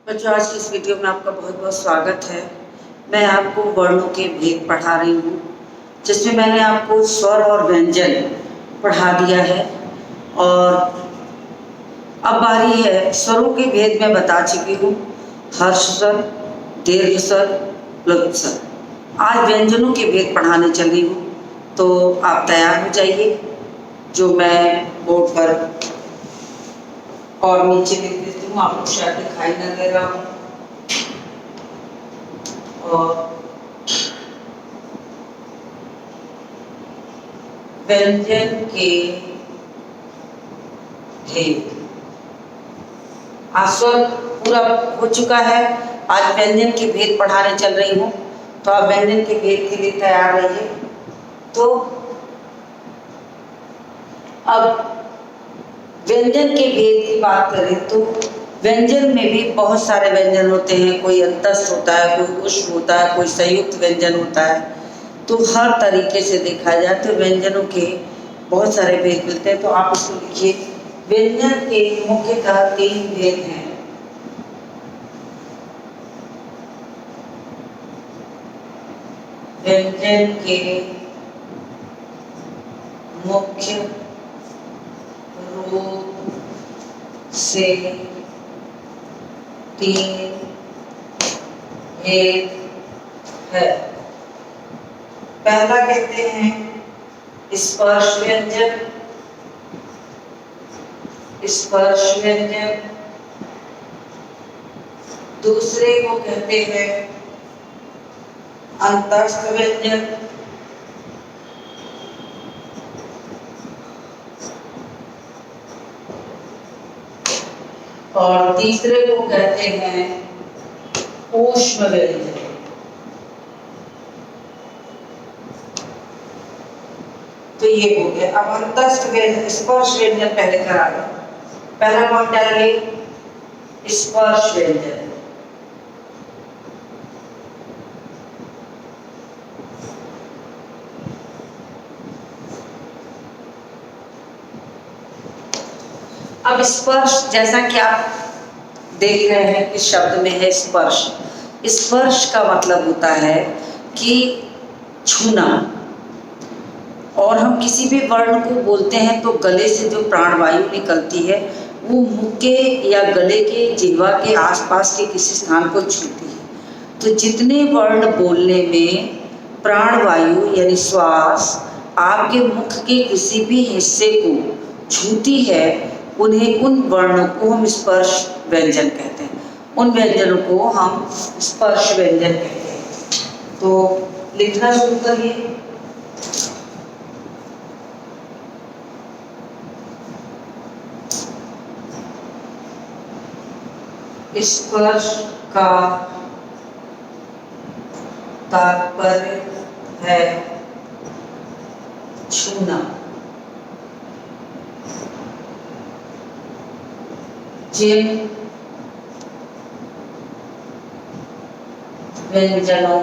बच्चों, आज की इस वीडियो में आपका बहुत बहुत स्वागत है। मैं आपको वर्णों के भेद पढ़ा रही हूँ, जिसमें मैंने आपको स्वर और व्यंजन पढ़ा दिया है। और अब बारी है स्वरों के भेद में बता चुकी हूँ, हर्ष स्वर, दीर्घ स्वर, प्लुत स्वर। आज व्यंजनों के भेद पढ़ाने चली हूँ, तो आप तैयार हो जाइए। जो मैं बोर्ड पर और नीचे लिख देती हूँ, आपको शायद दिखाई न दे रहा हूँ। और व्यंजन के भेद, स्वर पूरा हो चुका है। आज व्यंजन के भेद पढ़ाने चल रही हूँ, तो आप व्यंजन के भेद के लिए तैयार रहिए। तो अब व्यंजन के भेद की बात करें तो व्यंजन में भी बहुत सारे व्यंजन होते हैं। कोई अंतस्थ होता है, कोई उष्म होता है, कोई संयुक्त व्यंजन होता है। तो हर तरीके से देखा जाए तो व्यंजनों के बहुत सारे भेद मिलते हैं। तो आप इसको लिखिए, व्यंजन के मुख्यतः 3 भेद हैं। व्यंजन के मुख्य रूप से 3 भेद है। पहला कहते हैं स्पर्श व्यंजन। स्पर्श व्यंजन। दूसरे को कहते हैं अंतस्थ व्यंजन। और तीसरे को कहते हैं ऊष्म व्यंजन। तो ये हो गया। अब अंतस्थ व्यंजन, स्पर्श व्यंजन पहले करा लो। पहला कौन डालेंगे? स्पर्श व्यंजन। अब स्पर्श, जैसा कि आप देख रहे हैं कि शब्द में है स्पर्श। स्पर्श का मतलब होता है कि छूना। और हम किसी भी वर्ण को बोलते हैं तो गले से जो प्राणवायु निकलती है वो मुख के या गले के जिह्वा के आसपास के किसी स्थान को छूती है। तो जितने वर्ण बोलने में प्राणवायु यानी श्वास आपके मुख के किसी भी हिस्से को छूती है, उन वर्णों को हम स्पर्श व्यंजन कहते हैं। उन व्यंजनों को हम स्पर्श व्यंजन कहते हैं। तो लिखना शुरू करिए। स्पर्श का तात्पर्य है छूना। जिन व्यंजनों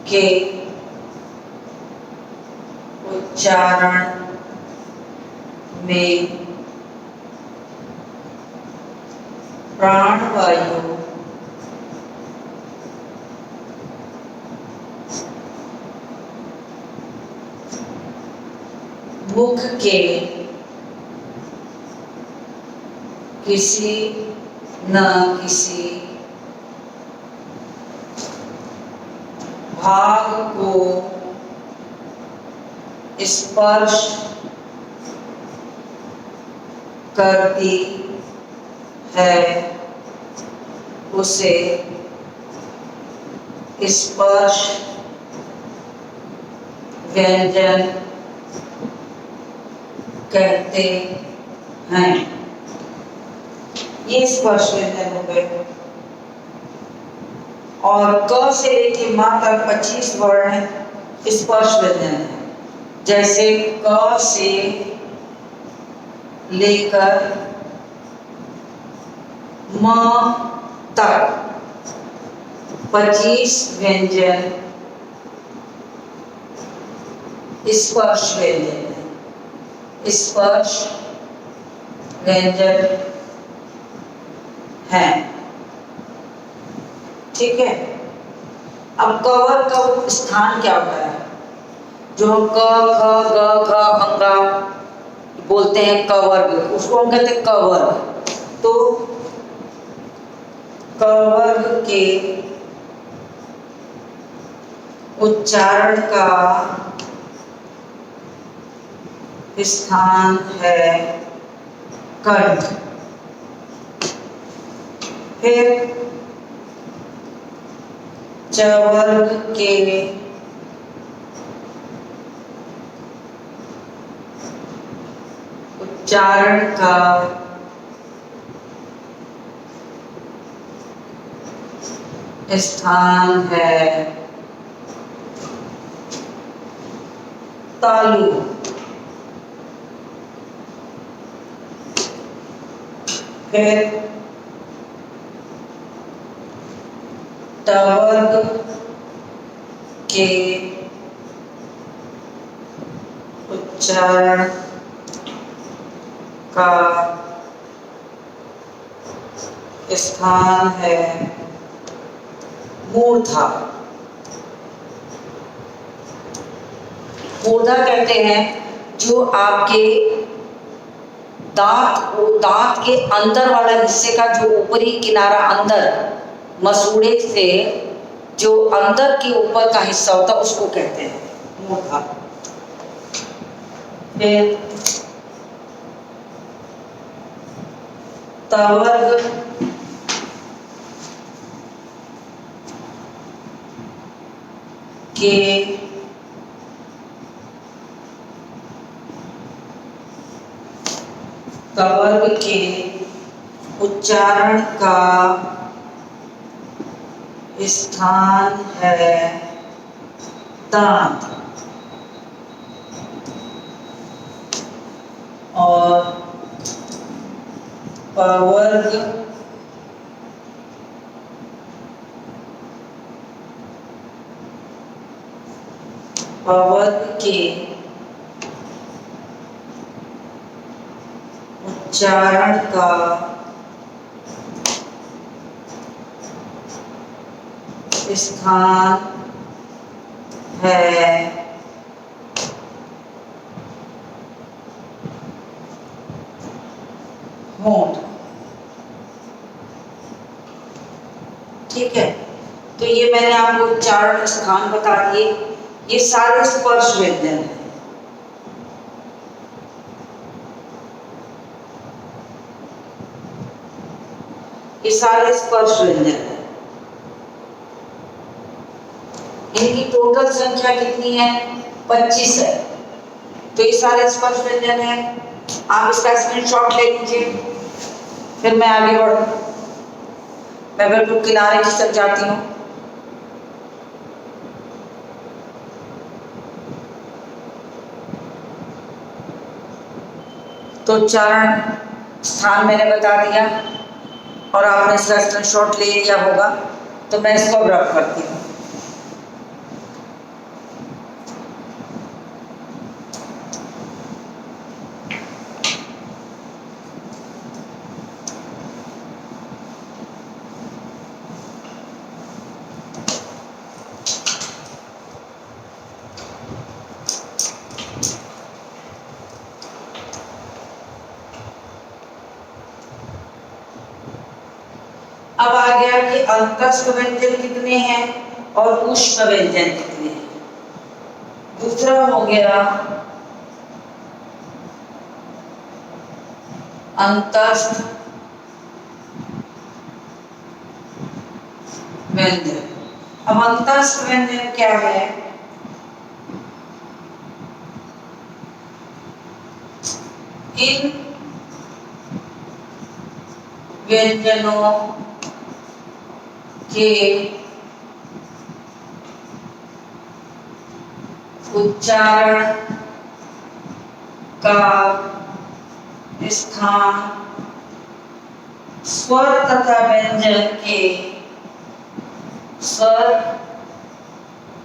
के उच्चारण में प्राणवायु मुख के किसी न किसी भाग को स्पर्श करती है, उसे स्पर्श व्यंजन कहते हैं। ये स्पर्श व्यंजन हो गए। और क से लेकर मां तक 25 वर्ण स्पर्श व्यंजन है। जैसे क से लेकर म तक 25 व्यंजन स्पर्श व्यंजन है। स्पर्श व्यंजन है। ठीक है। अब कवर का स्थान क्या होता है? जो क ख ग घ अंगा बोलते हैं कवर्ग, उसको हम कहते हैं कवर्ग। तो कवर्ग के उच्चारण का स्थान है कंठ। फिर चवर्ग के उच्चारण का स्थान है तालु। फिर टवर्ग के उच्चारण का स्थान है मूर्धा। मूर्धा कहते हैं जो आपके दांत के अंदर वाला हिस्से का जो ऊपरी किनारा अंदर मसूड़े से जो अंदर के ऊपर का हिस्सा होता है उसको कहते हैं मूर्धा। फिर तवर्ग के कवर्ग के उच्चारण का स्थान है दांत। और पवर्ग के उच्चारण का स्थान है होंठ। ठीक है। तो ये मैंने आपको उच्चारण स्थान बता दिए। ये सारे स्पर्श व्यंजन हैं। ये सारे स्पर्श व्यंजन हैं। इनकी टोटल संख्या कितनी है? 25 है। तो ये सारे स्पर्श व्यंजन है। आप इसका स्क्रीनशॉट ले लीजिए। फिर मैं आगे बढ़ूं। मैं बिल्कुल किनारे की तरफ जाती हूँ। तो उच्चारण स्थान मैंने बता दिया और आपने इसका स्क्रीनशॉट ले लिया होगा। तो मैं इसको रब करती हूँ। अब आ गया कि अंतस्थ व्यंजन कितने हैं और ऊष्म व्यंजन कितने हैं। दूसरा हो गया अंतस्थ व्यंजन। अब अंतस्थ व्यंजन क्या है? इन व्यंजनों के उच्चारण का स्थान स्वर तथा व्यंजन के स्वर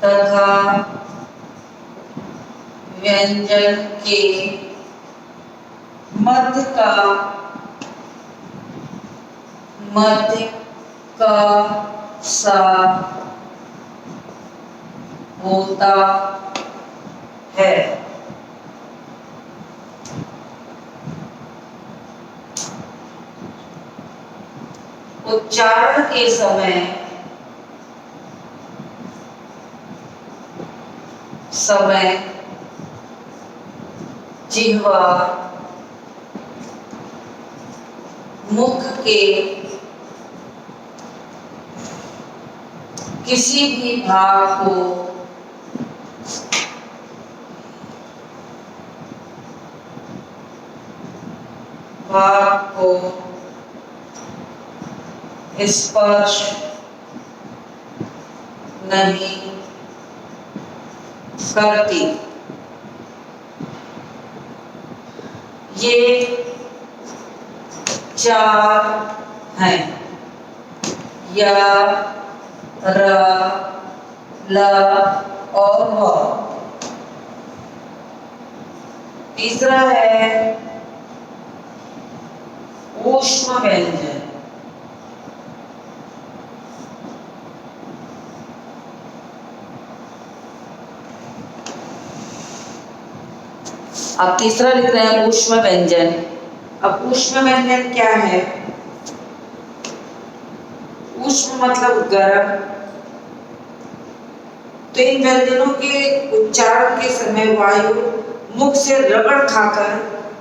तथा व्यंजन के मध्य का सा होता है। उच्चारण के समय जिह्वा मुख के किसी भी भाग को स्पर्श नहीं करती। ये चार हैं, या, र, ल और व। तीसरा है ऊष्म व्यंजन। अब तीसरा लिख रहे हैं ऊष्म व्यंजन। अब ऊष्म व्यंजन क्या है? ऊष्म मतलब गर्म। तो इन व्यंजनों के उच्चारण के समय वायु मुख से रगड़ खाकर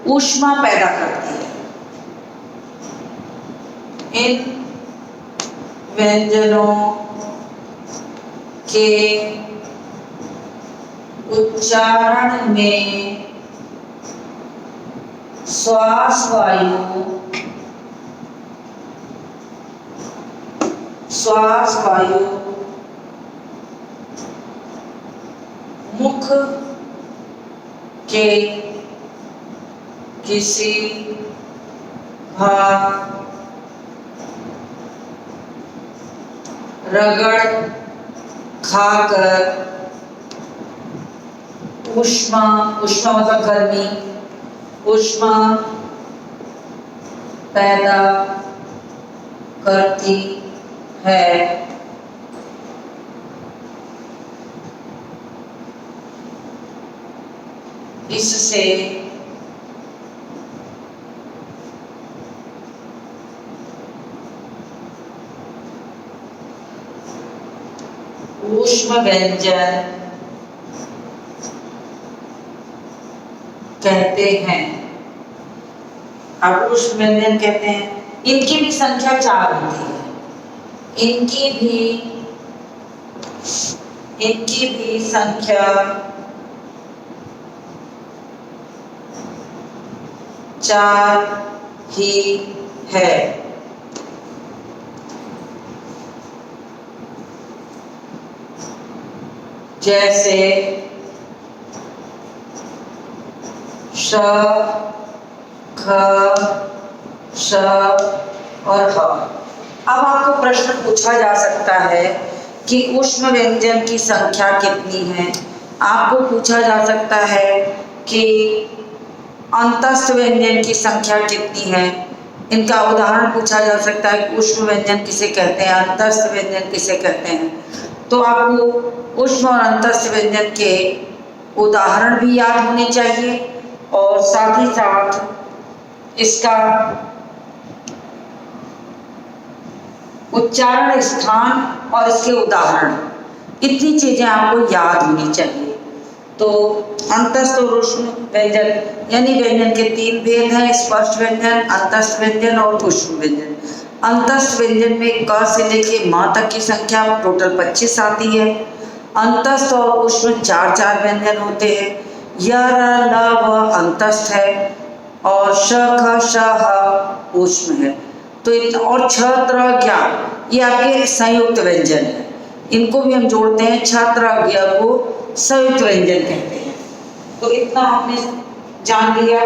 ऊष्मा पैदा करती है। इन व्यंजनों के उच्चारण में श्वास वायु मुख के किसी भाग रगड़ खाकर ऊष्मा मतलब गर्मी, ऊष्मा पैदा करती है। इससे ऊष्म व्यंजन कहते हैं। अब ऊष्म व्यंजन कहते हैं। इनकी भी संख्या 4 होती है। इनकी भी संख्या 4 ही है। जैसे श, ख, श और ह। अब आपको प्रश्न पूछा जा सकता है कि ऊष्म व्यंजन की संख्या कितनी है। आपको पूछा जा सकता है कि अंतस्थ व्यंजन की संख्या कितनी है। इनका उदाहरण पूछा जा सकता है कि ऊष्म व्यंजन किसे कहते हैं, अंतस्थ व्यंजन किसे कहते हैं। तो आपको ऊष्म और अंतस्थ व्यंजन के उदाहरण भी याद होने चाहिए और साथ ही साथ इसका उच्चारण स्थान और इसके उदाहरण, इतनी चीजें आपको याद होनी चाहिए। तो अंतस्थ और ऊष्म व्यंजन यानी व्यंजन के 3 भेद हैं, स्पर्श व्यंजन, अंतस्थ व्यंजन और ऊष्म व्यंजन। अंतस्थ व्यंजन में क से लेके म तक की संख्या टोटल 25 आती है। अंतस्थ और ऊष्म 4 व्यंजन होते हैं। य, र, ल, व अंतस्थ है और श, ख, श, ह ऊष्म है। तो और छ, त्र, ज्ञ ये आपके संयुक्त व्यंजन है। इनको भी हम जोड़ते हैं, छ, त्र, ज्ञ को संयुक्त व्यंजन कहते हैं। तो इतना हमने जान लिया।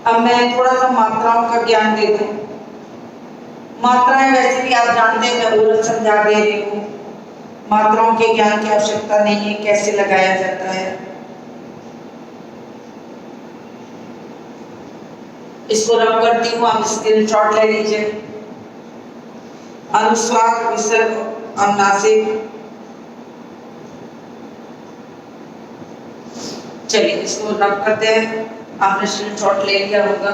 अब मैं थोड़ा सा मात्राओं का ज्ञान दे दूं। मात्राएं वैसे भी आप जानते हैं, मैं ओरल समझा दे रही हूँ। मात्राओं के ज्ञान की आवश्यकता नहीं है, कैसे लगाया जाता है। इसको रब करती हूँ, आप स्क्रीनशॉट ले लीजिए। अनुस्वार, विसर्ग, अनुनासिक। चलिए इसको रब करते हैं। आपने स्क्रीनशॉट ले लिया होगा।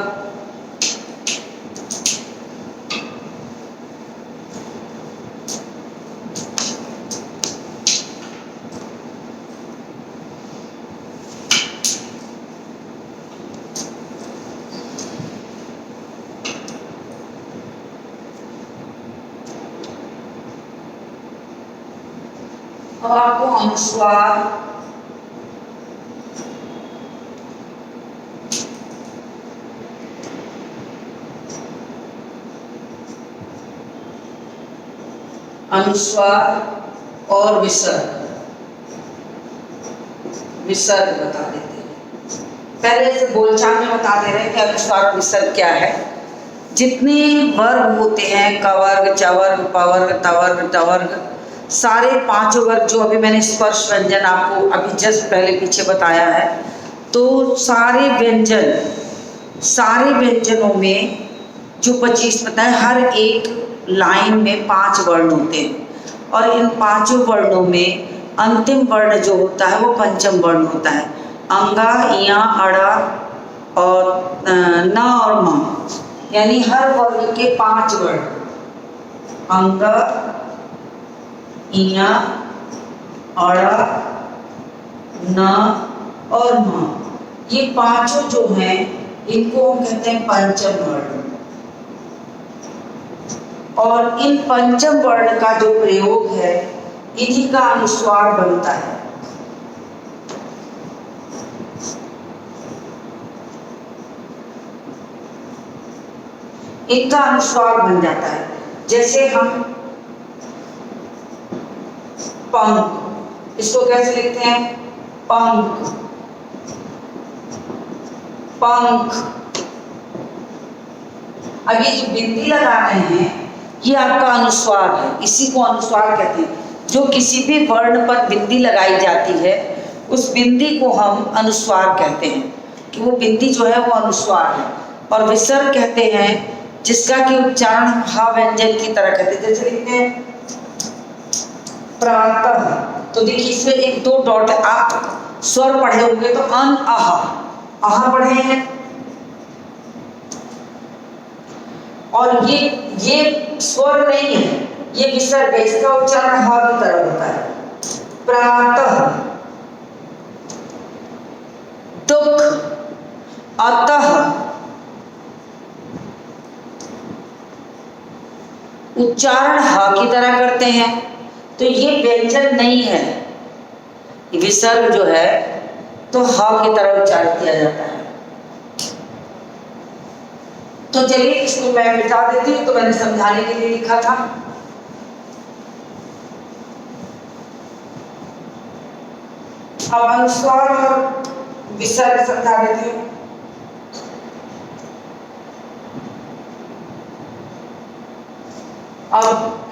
अब आपको अनुस्वार, अनुस्वार और विसर्ग बता देते हैं। पहले से बोलचाल में बता दे रहे हैं कि अनुस्वार और विसर्ग क्या है। जितने वर्ग होते हैं, कवर्ग, चवर्ग, पवर्ग, तवर्ग, टवर्ग, सारे पांचों वर्ग जो अभी मैंने स्पर्श व्यंजन आपको अभी जस्ट पहले पीछे बताया है, तो सारे व्यंजनों में जो 25 बताए, हर एक लाइन में 5 वर्ण होते हैं और इन 5 वर्णों में अंतिम वर्ण जो होता है वो पंचम वर्ण होता है। अंगा, इया, अड़ा और न और म, यानी हर वर्ग के 5 वर्ण, अंगा, इया, अड़ा, न और म, ये पांचों जो हैं इनको हम कहते हैं पंचम वर्ण। और इन पंचम वर्ण का जो प्रयोग है इन्हीं का अनुस्वार बनता है। इनका अनुस्वार बन जाता है। जैसे हम पंख, इसको कैसे लिखते हैं? पंख, पंख। अब ये जो बिंदी लगा रहे हैं ये आपका अनुस्वार है, इसी को अनुस्वार कहते हैं। जो किसी भी वर्ण पर बिंदी लगाई जाती है उस बिंदी को हम अनुस्वार कहते हैं, कि वो बिंदी जो है वो अनुस्वार है। और विसर्ग कहते हैं जिसका कि उच्चारण हा व्यंजन की तरह कहते हैं। जैसे लिखते हैं प्रातः, तो देखिए इसमें 1-2 डॉट है। आप स्वर पढ़े होंगे तो अन, आहा पढ़े हैं, और ये स्वर नहीं है, ये विसर्ग है, इसका उच्चारण हा की तरह होता है। प्रातः, दुख, अतः, उच्चारण हा की तरह करते हैं। तो ये व्यंजन नहीं है, विसर्ग जो है तो हा की तरह उच्चारित किया जाता है। तो चलिए इसको मैं मिटा देती हूँ, तो मैंने समझाने के लिए लिखा था। अब अनुस्वार और विसर्ग समझा देती हूँ। अब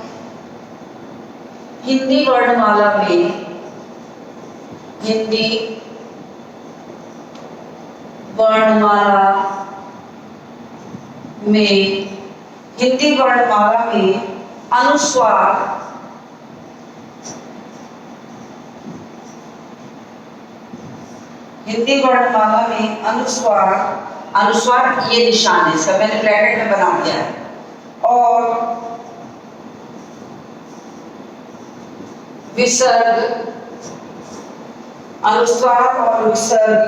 हिंदी वर्णमाला में, हिंदी वर्णमाला में अनुस्वार अनुस्वार ये निशान है, इसका मैंने ब्रैकेट में बना दिया है। और विसर्ग, अनुस्वार और विसर्ग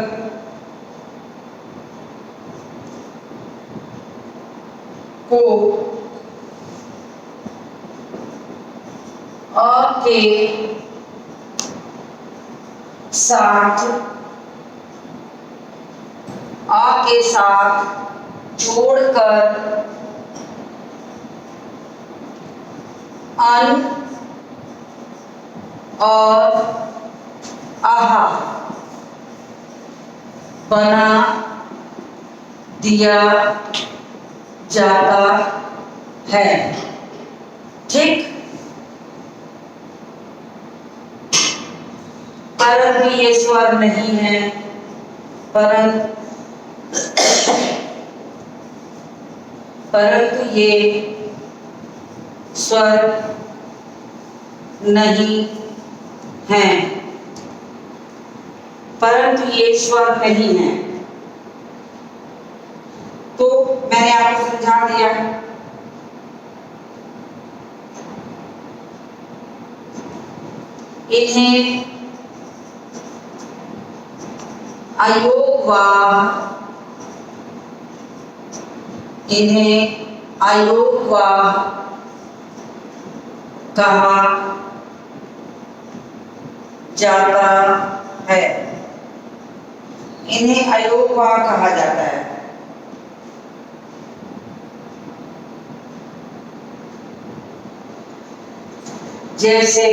को अ के साथ जोड़कर अन और आहा बना दिया जाता है। ठीक, परंतु ये स्वर नहीं है, परंतु ये स्वर नहीं है, परंतु ये स्वर नहीं है। तो मैंने आपको समझा दिया। इन्हें अयोगवाह, इन्हें अयोगवाह कहा जाता है, इन्हें अयोगवाह कहा जाता है। जैसे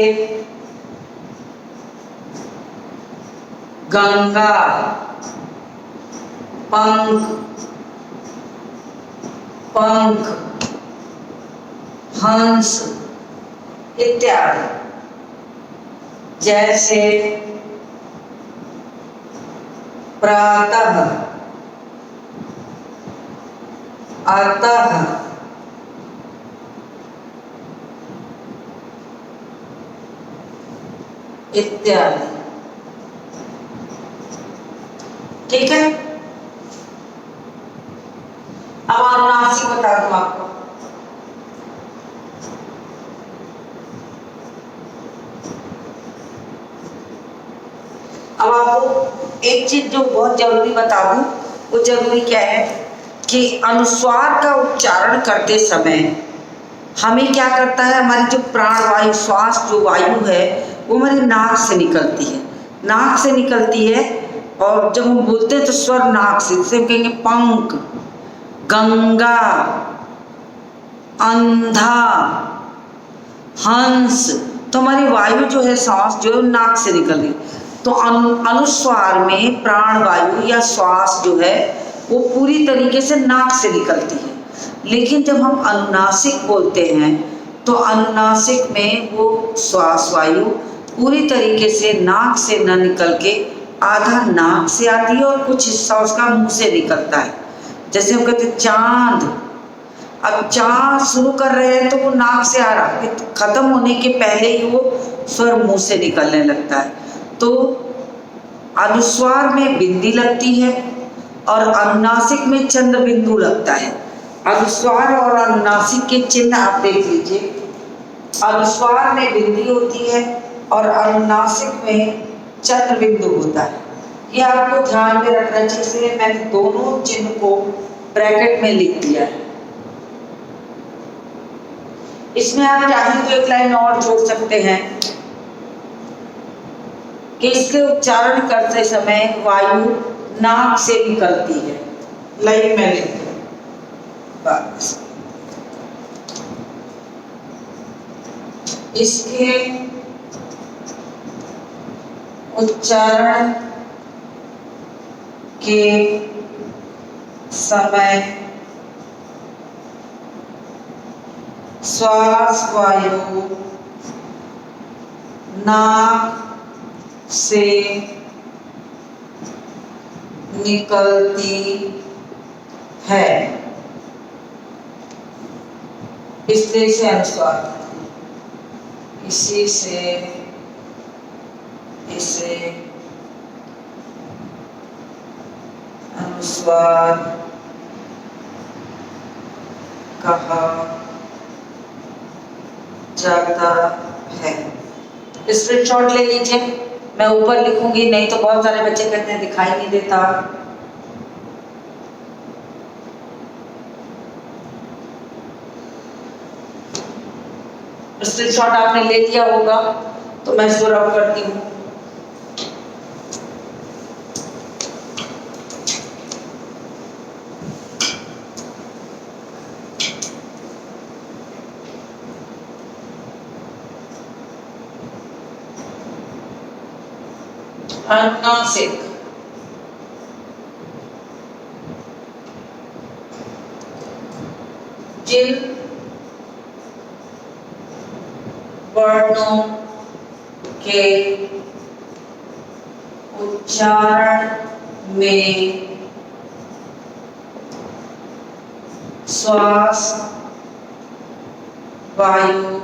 गंगा, पंख, पंख, हंस इत्यादि। जैसे प्रातः, अतः, इत्यादि। ठीक है। अब अनुनासिक बता दूं आपको। अब आपको एक चीज जो बहुत जरूरी बता दूं, वो जरूरी क्या है कि अनुस्वार का उच्चारण करते समय हमें क्या करता है, हमारी जो प्राण वायु, श्वास जो वायु है वो हमारी नाक से निकलती है, नाक से निकलती है। और जब हम बोलते हैं तो स्वर नाक से, जैसे हम कहेंगे पंख, गंगा, अंधा, हंस, तो हमारी वायु जो है, सांस जो है नाक से निकल रही। तो अनुस्वार में प्राण वायु या श्वास जो है वो पूरी तरीके से नाक से निकलती है। लेकिन जब हम अनुनासिक बोलते हैं तो अनुनासिक में वो श्वास वायु पूरी तरीके से नाक से न निकल के आधा नाक से आती है और कुछ हिस्सा उसका मुंह से निकलता है। जैसे हम कहते हैं चांद, अब चांद शुरू कर रहे हैं तो वो नाक से आ रहा है, खत्म होने के पहले ही वो स्वर मुंह से निकलने लगता है। तो अनुस्वार में बिंदी लगती है और अनुनासिक में चंद्र बिंदु लगता है। अनुस्वार और अनुनासिक के चिन्ह आप देख लीजिए। अनुस्वार में बिंदी होती है और अनुनासिक में चंद्र बिंदु होता है। ये आपको ध्यान में रखना चाहिए, इसलिए मैंने दोनों चिन्ह को ब्रैकेट में लिख दिया है। इसमें आप चाहें तो एक लाइन और जोड़ सकते हैं कि इसके उच्चारण करते समय वायु नाक से निकलती है। लाइन में लिख दो बस। इसके उच्चारण के समय श्वास वायु नाक से निकलती है, इसलिए से अनुस्वार, इसी से इसे अनुस्वार कहा जाता है। स्क्रीनशॉट ले लीजिए, मैं ऊपर लिखूंगी, नहीं तो बहुत सारे बच्चे कहते हैं दिखाई नहीं देता। स्क्रीनशॉट आपने ले लिया होगा तो मैं इसको रब करती हूँ। अनुनासिक, जिन वर्णों के उच्चारण में श्वास वायु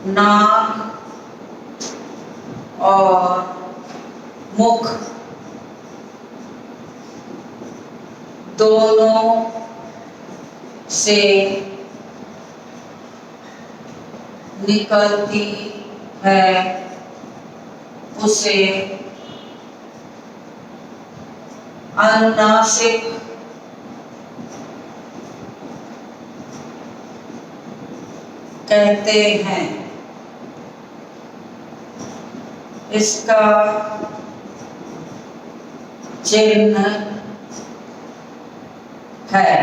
नाक और मुख दोनों से निकलती है उसे अनुनासिक कहते हैं। इसका चिन्ह है।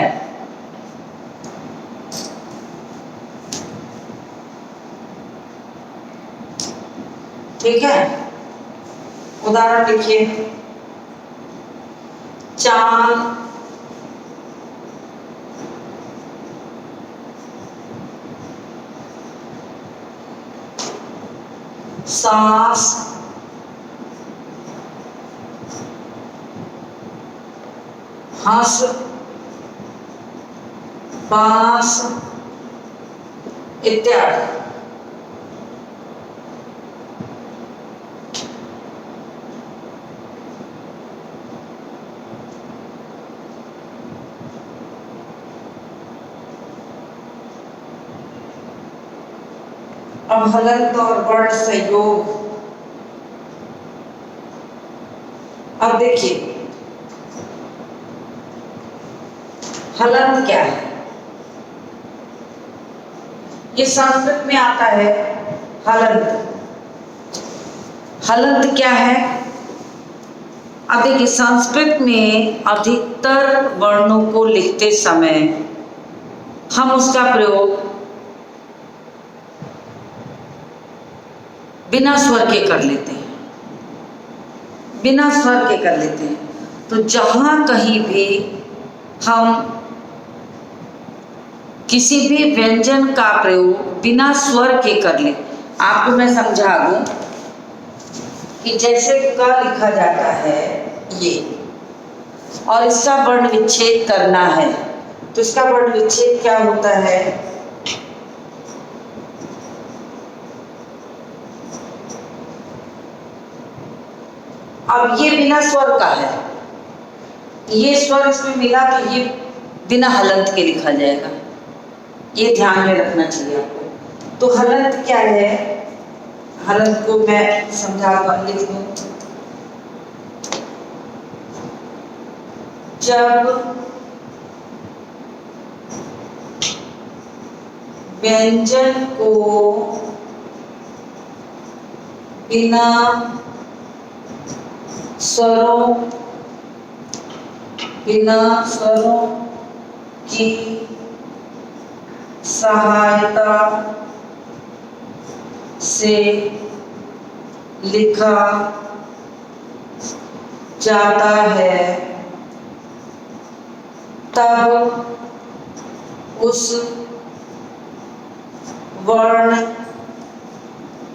ठीक है, उदाहरण लिखिए। चांद सांस हंस बांस इत्यादि। अब हलंत और वर्ण संयोग। अब देखिए हलंत क्या है। ये संस्कृत में आता है हलंत। हलंत क्या है? अब देखिए संस्कृत में अधिकतर वर्णों को लिखते समय हम उसका प्रयोग बिना स्वर के कर लेते हैं, बिना स्वर के कर लेते हैं। तो जहां कहीं भी हम किसी भी व्यंजन का प्रयोग बिना स्वर के कर ले, आपको मैं समझा दूं कि जैसे क लिखा जाता है ये, और इसका वर्ण विच्छेद करना है, तो इसका वर्ण विच्छेद क्या होता है? अब ये बिना स्वर का है, ये स्वर इसमें मिला तो ये बिना हलंत के लिखा जाएगा। ये ध्यान में रखना चाहिए आपको। तो हलंत क्या है? हलंत को मैं समझा लिख दूं। जब व्यंजन को बिना स्वरों की सहायता से लिखा जाता है, तब उस वर्ण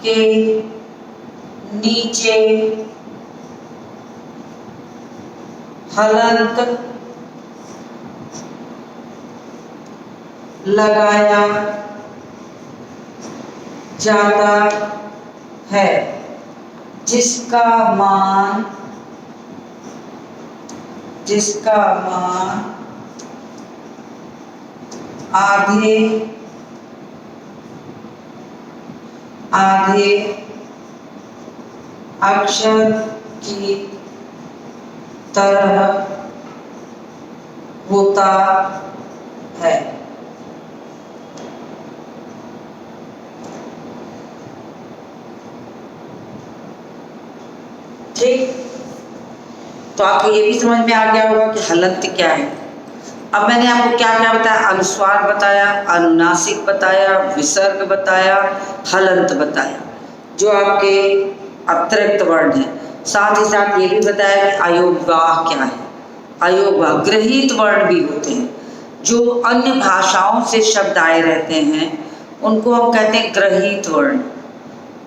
के नीचे हलंत लगाया जाता है, जिसका मान आधे अक्षर की तरह होता है। ठीक, तो आपको ये भी समझ में आ गया होगा कि हलंत क्या है। अब मैंने आपको क्या क्या बताया? अनुस्वार बताया, अनुनासिक बताया, विसर्ग बताया, हलंत बताया, जो आपके अतिरिक्त वर्ण है। साथ ही साथ ये भी बताया कि अयोगवाह क्या है। अयोगवाह गृहीत वर्ण भी होते हैं, जो अन्य भाषाओं से शब्द आए रहते हैं, उनको हम कहते हैं गृहीत वर्ण।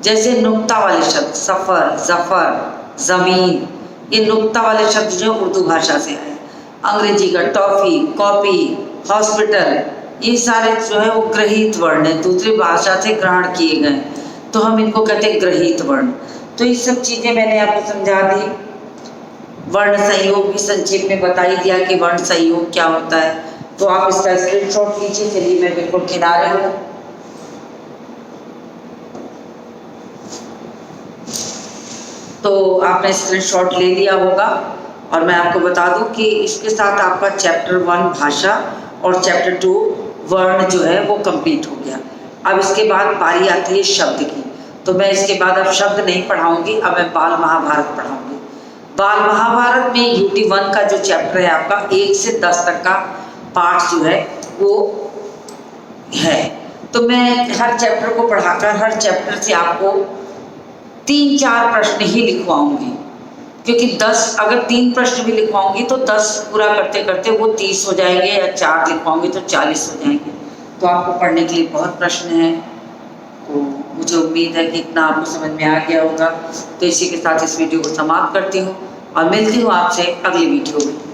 जैसे नुक्ता वाले शब्द सफ़र, ज़फ़र, ज़मीन, ये नुक्ता वाले शब्द जो उर्दू भाषा से आए। अंग्रेजी का टॉफ़ी, कॉपी, हॉस्पिटल, ये सारे जो है वो ग्रहित वर्ण है, दूसरी भाषा से ग्रहण किए गए, तो हम इनको कहते हैं ग्रहित वर्ण। तो ये सब चीज़ें मैंने आपको समझा दी। वर्ण संयोग भी संक्षेप में बता ही दिया कि वर्ण संयोग क्या होता है। तो आप इसका स्क्रीनशॉट लीजिए। चलिए मैं बिल्कुल किनारे हूँ। तो आपने स्क्रीनशॉट ले लिया होगा और मैं आपको बता दूं कि इसके साथ आपका चैप्टर 1 भाषा और चैप्टर 2 वर्ण जो है वो कंप्लीट हो गया। अब इसके बाद बारी आती है शब्द की। तो मैं इसके बाद अब शब्द नहीं पढ़ाऊंगी, अब मैं बाल महाभारत पढ़ाऊंगी। बाल महाभारत में यूटी 1 का जो चैप्टर है आपका 1 से 10 तक का पाठ जो है वो है। तो मैं हर चैप्टर को पढ़ाकर हर चैप्टर से आपको 3-4 प्रश्न ही लिखवाऊंगी, क्योंकि 10 अगर 3 प्रश्न भी लिखवाऊंगी तो 10 पूरा करते करते वो 30 हो जाएंगे, या 4 लिखवाऊंगी तो 40 हो जाएंगे। तो आपको पढ़ने के लिए बहुत प्रश्न हैं। तो मुझे उम्मीद है कि इतना आपको समझ में आ गया होगा। तो इसी के साथ इस वीडियो को समाप्त करती हूँ और मिलती हूँ आपसे अगली वीडियो में।